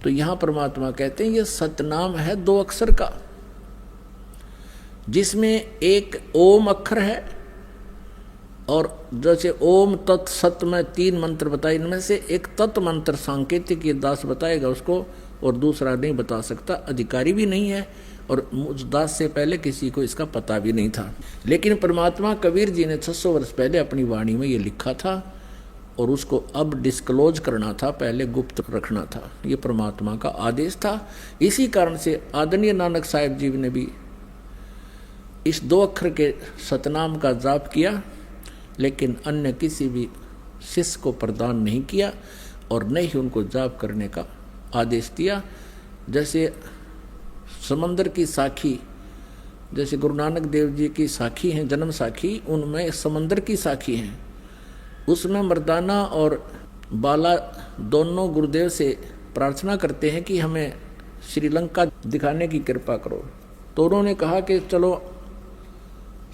तो यहां परमात्मा कहते हैं ये सतनाम है 2 अक्षर का, जिसमें एक ओम अक्षर है, और जैसे ओम तत् सत में 3 मंत्र बताए, इनमें से एक तत् मंत्र सांकेतिक ये दास बताएगा उसको, और दूसरा नहीं बता सकता, अधिकारी भी नहीं है, और उस दास से पहले किसी को इसका पता भी नहीं था। लेकिन परमात्मा कबीर जी ने 600 वर्ष पहले अपनी वाणी में ये लिखा था, और उसको अब डिस्क्लोज करना था, पहले गुप्त रखना था। ये परमात्मा का आदेश था। इसी कारण से आदरणीय नानक साहिब जी ने भी इस 2 अक्षर के सतनाम का जाप किया, लेकिन अन्य किसी भी शिष्य को प्रदान नहीं किया, और न ही उनको जाप करने का आदेश दिया। जैसे समंदर की साखी, जैसे गुरु नानक देव जी की साखी हैं, जन्म साखी, उनमें समंदर की साखी हैं, उसमें मर्दाना और बाला दोनों गुरुदेव से प्रार्थना करते हैं कि हमें श्रीलंका दिखाने की कृपा करो। तो उन्होंने कहा कि चलो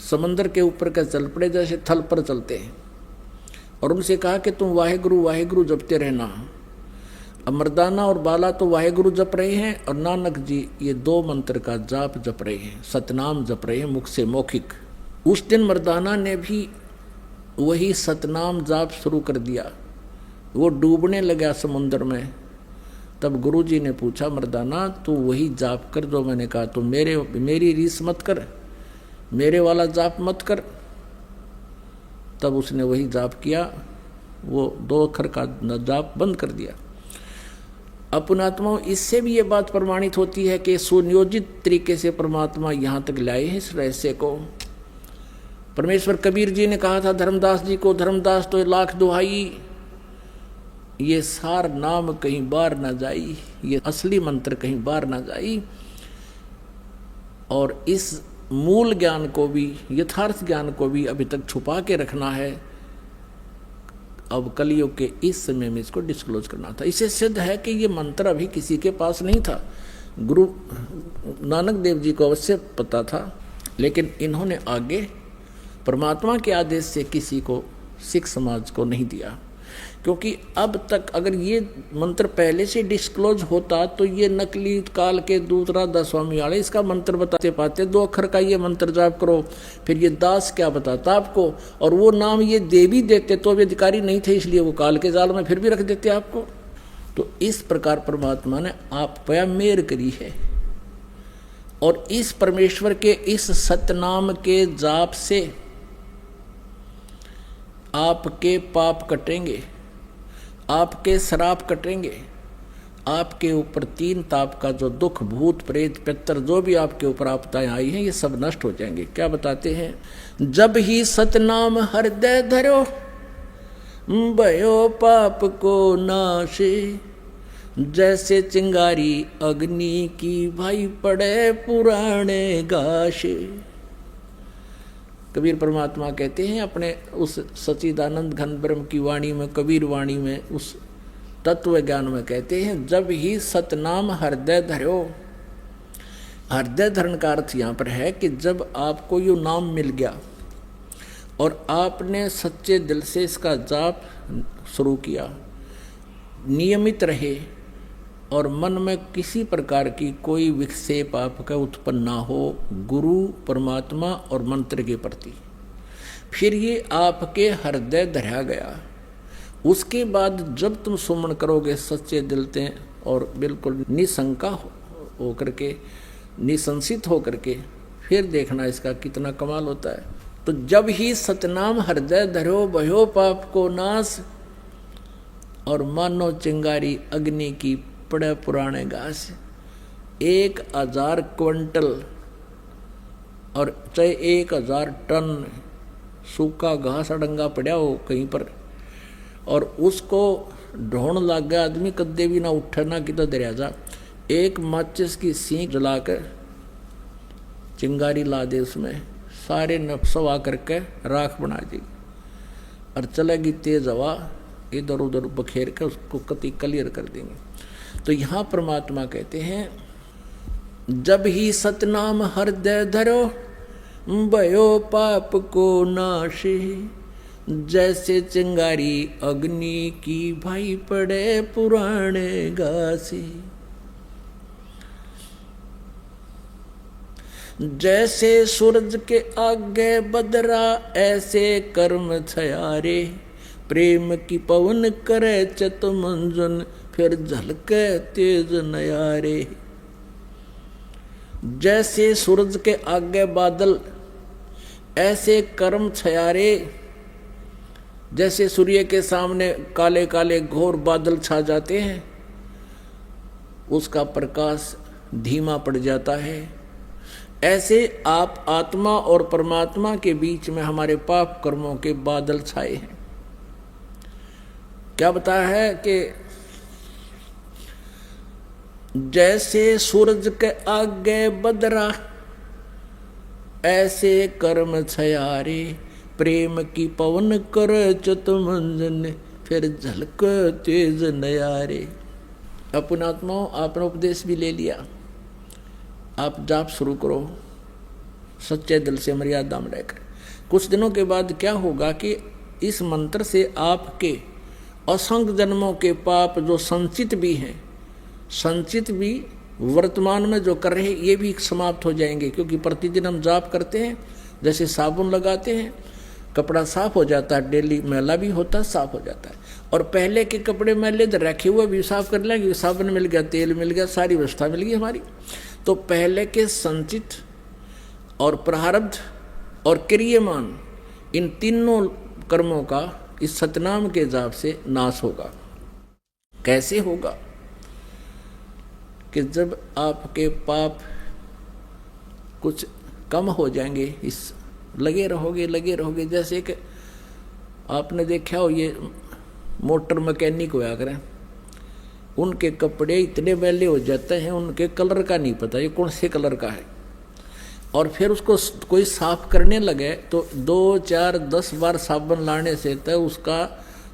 समंदर के ऊपर का चल पड़े, जैसे थल पर चलते हैं, और उनसे कहा कि तुम वाहेगुरु वाहेगुरु जपते रहना। अब मर्दाना और बाला तो वाहेगुरु जप रहे हैं, और नानक जी ये 2 मंत्र का जाप जप रहे हैं, सतनाम जप रहे हैं मुख से मौखिक। उस दिन मर्दाना ने भी वही सतनाम जाप शुरू कर दिया। वो डूबने लगा समुद्र में। तब गुरुजी ने पूछा, मर्दाना तू वही जाप कर जो मैंने कहा, तो मेरी रीस मत कर, मेरे वाला जाप मत कर। तब उसने वही जाप किया, वो 2 अक्षर का जाप बंद कर दिया। अपनात्माओं, इससे भी ये बात प्रमाणित होती है कि सुनियोजित तरीके से परमात्मा यहाँ तक लाए हैं इस रहस्य को। परमेश्वर कबीर जी ने कहा था धर्मदास जी को, धर्मदास तो 1,00,000 दुहाई, ये सार नाम कहीं बार ना जाई, ये असली मंत्र कहीं बार ना जाई। और इस मूल ज्ञान को भी, यथार्थ ज्ञान को भी अभी तक छुपा के रखना है। अब कलयुग के इस समय में इसको डिस्क्लोज करना था। इससे सिद्ध है कि ये मंत्र अभी किसी के पास नहीं था। गुरु नानक देव जी को अवश्य पता था, लेकिन इन्होंने आगे परमात्मा के आदेश से किसी को, सिख समाज को नहीं दिया। क्योंकि अब तक अगर ये मंत्र पहले से डिस्क्लोज होता तो ये नकली काल के दूसरा दस्वामी वाले इसका मंत्र बताते पाते, 2 अक्षर का ये मंत्र जाप करो, फिर ये दास क्या बताता आपको, और वो नाम ये दे भी देते तो भी अधिकारी नहीं थे, इसलिए वो काल के जाल में फिर भी रख देते आपको। तो इस प्रकार परमात्मा ने आप पर मेहर करी है, और इस परमेश्वर के इस सतनाम के जाप से आपके पाप कटेंगे, आपके श्राप कटेंगे, आपके ऊपर 3 ताप का जो दुख, भूत प्रेत पितर जो भी आपके ऊपर आपदाएं आई हैं, ये सब नष्ट हो जाएंगे। क्या बताते हैं, जब ही सतनाम हृदय धरो भयो पाप को नाशे, जैसे चिंगारी अग्नि की भाई पड़े पुराने गाशे। कबीर परमात्मा कहते हैं अपने उस सच्चिदानंद घन ब्रह्म की वाणी में, कबीर वाणी में, उस तत्व ज्ञान में कहते हैं, जब ही सतनाम हृदय धरो। हृदय धरण का अर्थ यहाँ पर है कि जब आपको ये नाम मिल गया और आपने सच्चे दिल से इसका जाप शुरू किया, नियमित रहे, और मन में किसी प्रकार की कोई विक्षेप आपका उत्पन्न ना हो गुरु, परमात्मा और मंत्र के प्रति, फिर ये आपके हृदय धरा गया। उसके बाद जब तुम सुमन करोगे सच्चे दिल से और बिल्कुल निशंका हो करके, निसंसित हो करके, फिर देखना इसका कितना कमाल होता है। तो जब ही सतनाम हृदय धरो भयो पाप को नाश, और मानो चिंगारी अग्नि की पड़े पुराने घास। 1000 क्विंटल और चाहे 1000 टन सूखा घास अडंगा पड़ा हो कहीं पर, और उसको ढोण लग गया आदमी, कदे भी ना उठे ना कितना दरिया जा, एक माचिस की सीख जलाकर चिंगारी ला दे, उसमें सारे नफसवा करके राख बना दी, और चलेगी तेज हवा, इधर उधर बखेर कर उसको कति क्लियर कर देंगे। तो यहाँ परमात्मा कहते हैं, जब ही सतनाम हृदय धरो, भयो पाप को नाशे, जैसे चिंगारी अग्नि की भाई पड़े पुराने घासे। जैसे सूरज के आगे बदरा ऐसे कर्म छयारे, प्रेम की पवन करे चत मंजन फिर झलके तेज नयारे। जैसे सूरज के आगे बादल ऐसे कर्म छयारे, जैसे सूर्य के सामने काले काले घोर बादल छा जाते हैं, उसका प्रकाश धीमा पड़ जाता है, ऐसे आप आत्मा और परमात्मा के बीच में हमारे पाप कर्मों के बादल छाए हैं। क्या बताया है कि जैसे सूरज के आगे बदरा ऐसे कर्म छयारे, प्रेम की पवन कर चत मंजन फिर झलक तेज नयारे। अपन आत्माओं, आपने उपदेश भी ले लिया, आप जाप शुरू करो सच्चे दिल से मर्यादा में रहकर। कुछ दिनों के बाद क्या होगा कि इस मंत्र से आपके असंख्य जन्मों के पाप जो संचित भी हैं, संचित भी वर्तमान में जो कर रहे हैं, ये भी समाप्त हो जाएंगे। क्योंकि प्रतिदिन हम जाप करते हैं, जैसे साबुन लगाते हैं कपड़ा साफ हो जाता है, डेली मैला भी होता है, साफ हो जाता है। और पहले के कपड़े मैले रखे हुए भी साफ कर लेंगे, साबुन मिल गया, तेल मिल गया, सारी व्यवस्था मिल गई हमारी। तो पहले के संचित और प्रारब्ध और क्रियमान, इन तीनों कर्मों का इस सतनाम के जाप से नाश होगा। कैसे होगा? कि जब आपके पाप कुछ कम हो जाएंगे, इस लगे रहोगे। जैसे कि आपने देखा हो, ये मोटर मैकेनिक होया करें, उनके कपड़े इतने मैले हो जाते हैं, उनके कलर का नहीं पता ये कौन से कलर का है। और फिर उसको कोई साफ करने लगे तो 2, 4, 10 बार साबुन लाने से तो उसका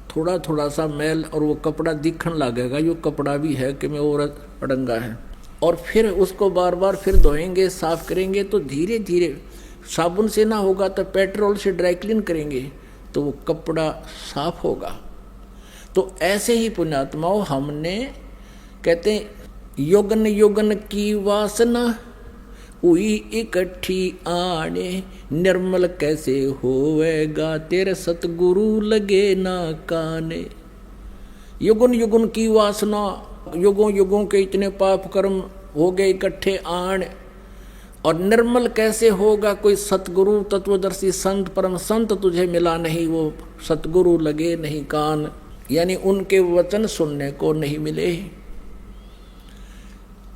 थोड़ा थोड़ा सा मैल और वो कपड़ा दिखने लगेगा, ये कपड़ा भी है कि मैं औरत अड़ंगा है। और फिर उसको बार बार फिर धोएंगे, साफ करेंगे, तो धीरे धीरे साबुन से ना होगा तो पेट्रोल से ड्राई क्लीन करेंगे तो वो कपड़ा साफ होगा। तो ऐसे ही पुण्यात्माओं, हमने कहते हैं युगन युगन की वासना हुई इकट्ठी आने, निर्मल कैसे होवेगा तेरे सतगुरु लगे ना काने। युगन युगन की वासना, युगों युगों के इतने पाप कर्म हो गए इकट्ठे आण, और निर्मल कैसे होगा कोई सतगुरु तत्वदर्शी संत परम संत तुझे मिला नहीं, वो सतगुरु लगे नहीं कान, यानी उनके वचन सुनने को नहीं मिले।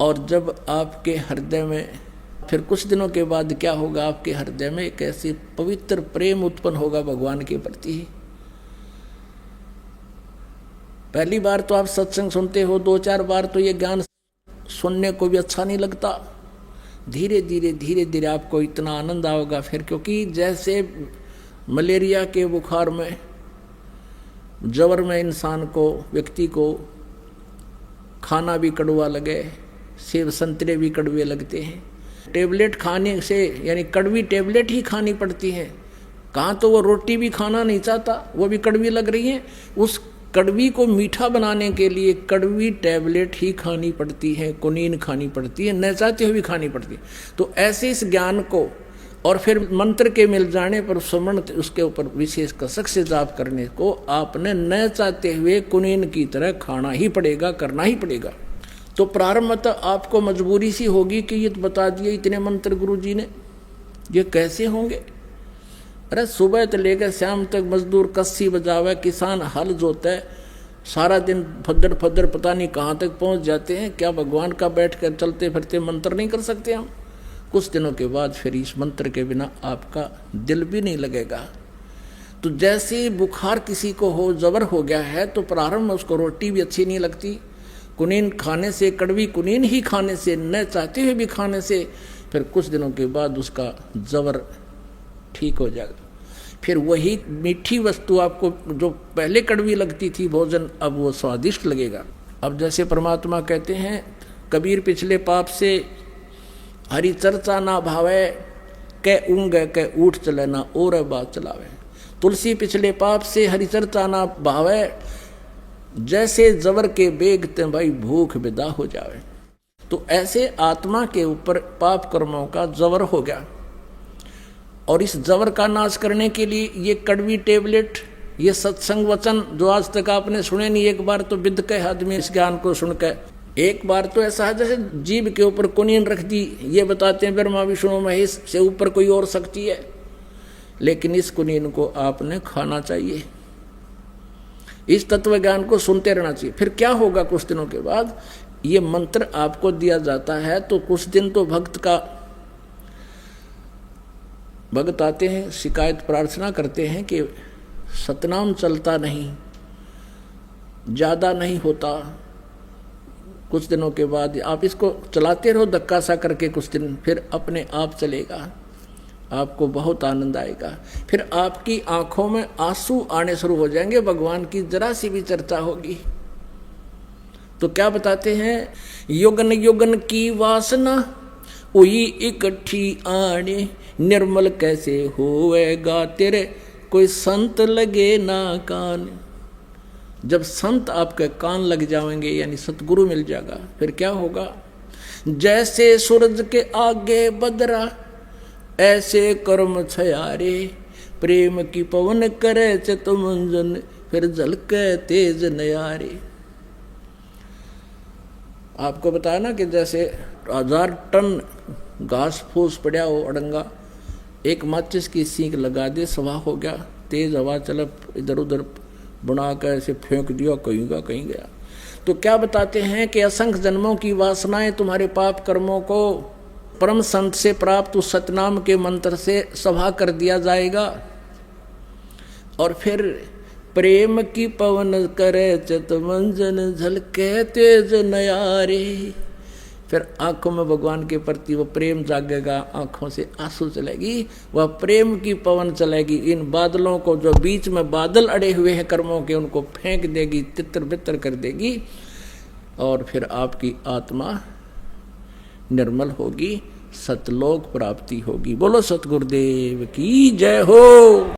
और जब आपके हृदय में फिर कुछ दिनों के बाद क्या होगा, आपके हृदय में एक ऐसी पवित्र प्रेम उत्पन्न होगा भगवान के प्रति। पहली बार तो आप सत्संग सुनते हो, 2-4 बार तो ये ज्ञान सुनने को भी अच्छा नहीं लगता। धीरे धीरे आपको इतना आनंद आओगा फिर, क्योंकि जैसे मलेरिया के बुखार में, जवर में इंसान को, व्यक्ति को खाना भी कड़वा लगे, सेब संतरे भी कड़वे लगते हैं, टेबलेट खाने से, यानी कड़वी टेबलेट ही खानी पड़ती है। कहाँ तो वो रोटी भी खाना नहीं चाहता, वो भी कड़वी लग रही है, उस कड़वी को मीठा बनाने के लिए कड़वी टेबलेट ही खानी पड़ती है, कुनीन खानी पड़ती है, न चाहते हुए भी खानी पड़ती है। तो ऐसे इस ज्ञान को और फिर मंत्र के मिल जाने पर सुमरण उसके ऊपर विशेष कसक से जाप करने को आपने न चाहते हुए कुनीन की तरह खाना ही पड़ेगा, करना ही पड़ेगा। तो प्रारंभ में तो आपको मजबूरी सी होगी कि ये तो बता दिए इतने मंत्र गुरु जी ने, ये कैसे होंगे। अरे सुबह तो लेकर शाम तक मजदूर कस्सी बजावे, किसान हल जोता है, सारा दिन फद्दर फद्दर पता नहीं कहाँ तक पहुँच जाते हैं। क्या भगवान का बैठ कर चलते फिरते मंत्र नहीं कर सकते हम? कुछ दिनों के बाद फिर इस मंत्र के बिना आपका दिल भी नहीं लगेगा। तो जैसे बुखार किसी को हो, जबर हो गया है, तो प्रारंभ में उसको रोटी भी अच्छी नहीं लगती, कुनीन खाने से, कड़वी कुनीन ही खाने से, न चाहते हुए भी खाने से, फिर कुछ दिनों के बाद उसका जबर ठीक हो जाएगा। फिर वही मीठी वस्तु आपको जो पहले कड़वी लगती थी भोजन, अब वो स्वादिष्ट लगेगा। अब जैसे परमात्मा कहते हैं, कबीर पिछले पाप से हरि चर्चा ना भावे, कै ऊँग कै ऊठ चले ना और बात चलावे। तुलसी पिछले पाप से हरिचर्चा ना भावे, जैसे जबर के बेगते भाई भूख विदा हो जावे। तो ऐसे आत्मा के ऊपर पाप कर्मों का जबर हो गया, और इस जबर का नाश करने के लिए ये कड़वी टेबलेट, ये सत्संग वचन जो आज तक आपने सुने नहीं, एक बार तो विद के आदमी इस ज्ञान को सुनकर, एक बार तो ऐसा है जैसे जीव के ऊपर कुनीन रख दी, ये बताते हैं ब्रह्मा विष्णु महेश से ऊपर कोई और शक्ति है, लेकिन इस कुनीन को आपने खाना चाहिए, इस तत्व ज्ञान को सुनते रहना चाहिए। फिर क्या होगा, कुछ दिनों के बाद ये मंत्र आपको दिया जाता है, तो कुछ दिन तो भक्त आते हैं, शिकायत प्रार्थना करते हैं कि सतनाम चलता नहीं, ज़्यादा नहीं होता। कुछ दिनों के बाद आप इसको चलाते रहो धक्का सा करके, कुछ दिन फिर अपने आप चलेगा, आपको बहुत आनंद आएगा। फिर आपकी आंखों में आंसू आने शुरू हो जाएंगे, भगवान की जरा सी भी चर्चा होगी। तो क्या बताते हैं, युगन युगन की वासना हुई इकट्ठी आने, निर्मल कैसे होएगा तेरे कोई संत लगे ना कान। जब संत आपके कान लग जाएंगे, यानी सतगुरु मिल जाएगा, फिर क्या होगा, जैसे सूरज के आगे बदरा ऐसे कर्म छयारे, प्रेम की पवन करे चितमंजन फिर झलके तेज नयारे। आपको बताया ना कि जैसे 1000 टन घास फूस पड़ा हो अड़ंगा, एक माचिस की सींक लगा दे, सवा हो गया, तेज हवा चल इधर उधर बना कर ऐसे फेंक दिया, कहीं का कहीं गया। तो क्या बताते हैं कि असंख्य जन्मों की वासनाएं तुम्हारे पाप कर्मों को परम संत से प्राप्त उस सतनाम के मंत्र से सभा कर दिया जाएगा, और फिर प्रेम की पवन करे चितमंजन झलके तेज नयारे। फिर आंखों में भगवान के प्रति वो प्रेम जागेगा, आंखों से आंसू चलेगी, वह प्रेम की पवन चलेगी। इन बादलों को, जो बीच में बादल अड़े हुए हैं कर्मों के, उनको फेंक देगी, तितर बितर कर देगी, और फिर आपकी आत्मा निर्मल होगी, सतलोक प्राप्ति होगी। बोलो सतगुरुदेव की जय हो।